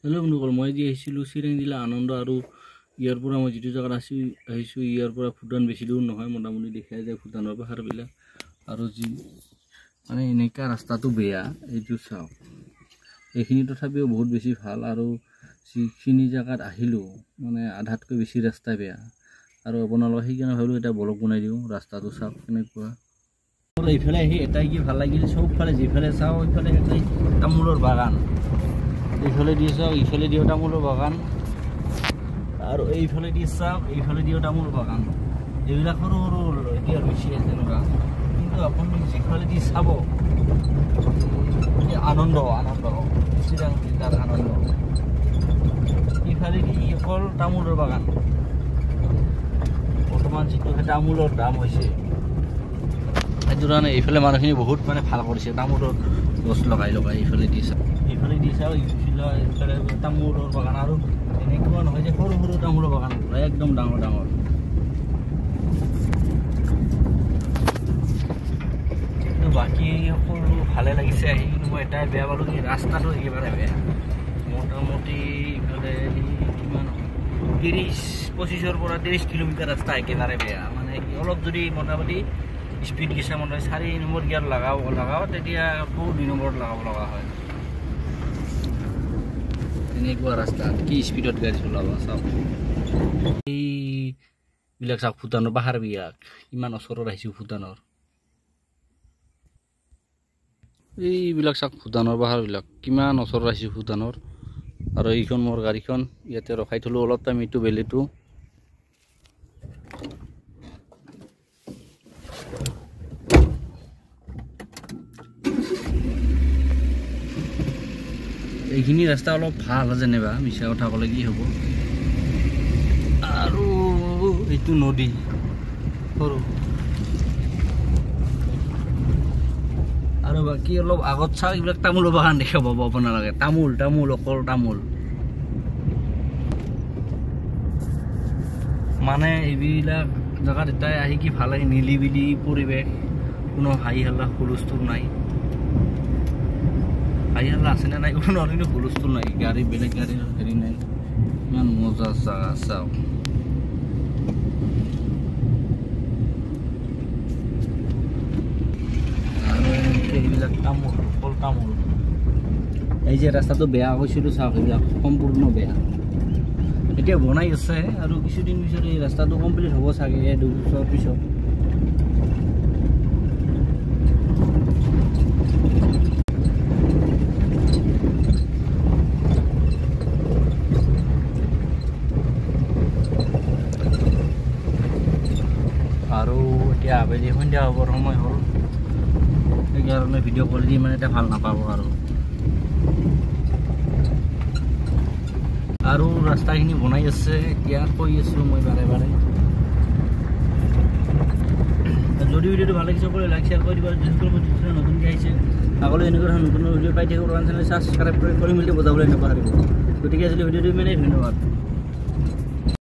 Hello' বন্ধুসকল, মই যি আহিছিলোঁ চিৰাং জিলা আনন্দ আৰু ইয়াৰ পৰা মই যিটো জেগাত আহিছোঁ ইয়াৰ পৰা ভূটান বেছি দূৰ নহয়, মোটামুটি দেখাই যায় ভূটানৰ পাহাৰবিলাক। আৰু যি মানে এনেকুৱা ৰাস্তাটো বেয়া, এইটো চাওক, এইখিনি তথাপিও বহুত বেছি ভাল। আৰু যিখিনি জেগাত আহিলোঁ মানে আধাতকৈ বেছি ৰাস্তা বেয়া। আৰু আপোনালোকে সেইকাৰণে ভাবিলোঁ এটা ব্লগ বনাই দিওঁ, ৰাস্তাটো চাওক কেনেকুৱা। এইফালে আহি এটাই কি ভাল লাগিল, চবফালে যিফালে চাওঁ সেইফালে এটাই তামোলৰ বাগান। এইফালে দি চাওক, ইফালে দিও তামোলৰ বাগান, আৰু এইফালে দি চাওক, এইফালে দিও তামোল বাগান। এইবিলাক সৰু সৰু এতিয়া বেছি আছে তেনেকুৱা, কিন্তু আপুনি যিফালে দি চাব আনন্দ আনন্দ চিৰাং জিলাৰ আনন্দ। ইফালে দি অকল তামোলৰ বাগান। বৰ্তমান যিটো তামোলৰ দাম হৈছে সেইটো কাৰণে এইফালে মানুহখিনি বহুত মানে ভাল কৰিছে, তামোলৰ গছ লগাই এইফালে দি চাওক, এইফালে দি চাওক, এইফালে তামোলৰ বাগান। আৰু এনেকুৱা নহয় যে সৰু সৰু তামোলৰ বাগান, একদম ডাঙৰ ডাঙৰ। কিন্তু বাকী সকলো ভালে লাগিছে আহি, কিন্তু মই এটাই বেয়া পালোঁ কি ৰাস্তাটো একেবাৰে বেয়া। মোটামুটি ইফালে কিমান 30-25 পৰা 30 কিলোমিটাৰ ৰাস্তা একেবাৰে বেয়া। মানে অলপ যদি মোটামুটি স্পীড গেছে মানে 4 নম্বৰ গিয়াৰ লগাও তেতিয়া আকৌ 2 নম্বৰত লগাব লগা হয়। এনেকুৱা ৰাস্তা কি স্পীডত গাড়ী চলাব চাওক। এইবিলাক চাওক, ভূটানৰ পাহাৰবিলাক ইমান ওচৰত আহিছোঁ ভূটানৰ। এইবিলাক চাওক, ভূটানৰ পাহাৰবিলাক কিমান ওচৰত আহিছোঁ ভূটানৰ। আৰু এইখন মোৰ গাড়ীখন ইয়াতে ৰখাই থলোঁ অলপ টাইম, এইটো বেলিটো। এইখিনি ৰাস্তা অলপ ভাল যেনিবা, মিছা কথা ক'লে কি হ'ব। আৰু এইটো নদী সৰু, আৰু বাকী অলপ আগত চাওক, এইবিলাক তামোলৰ বাগান দেখা পাব আপোনালোকে। তামোল তামোল অকল তামোল। মানে এইবিলাক জেগাত এটাই আহি কি ভাল লাগে, নিলিবিলি পৰিৱেশ, কোনো হাই হাল্লা হুলস্থুল নাই। হাই হাল্লা আছেনে নাই কোনো নহয়, কিন্তু হুলস্থুল নাই, গাড়ী বেলেগ গাড়ীৰ হেৰি নাই। ইমান মজা জাগা চাওক। আৰু এইবিলাক তামোল অকল তামোল। এই যে ৰাস্তাটো বেয়া হৈছিলোঁ চাওক, এইবিলাক সম্পূৰ্ণ বেয়া। এতিয়া বনাই আছে আৰু কিছুদিন পিছত এই ৰাস্তাটো কমপ্লিট হ'ব চাগে, 2 বছৰ পিছত। আৰু এতিয়া আবেলি সন্ধিয়া হ'বৰ সময় হ'ল, সেইকাৰণে ভিডিঅ' কল দি মানে এতিয়া ভাল নাপাব। আৰু ৰাস্তাখিনি বনাই আছে, এতিয়া কৈ আছোঁ মই বাৰে বাৰে। যদি ভিডিঅ'টো ভাল লাগিছে সকলোৱে লাইক শ্বেয়াৰ কৰি দিব। যিসকল মই নতুনকৈ আহিছে আগলৈ এনেকুৱা ধৰণৰ নতুন ভিডিঅ' পাই থাকিব, চেনেল ছাবস্ক্ৰাইব কৰি মেলি বজাবলৈ নাপাহৰিব। গতিকে আজিলৈ ভিডিঅ'টো ইমানেই, ধন্যবাদ।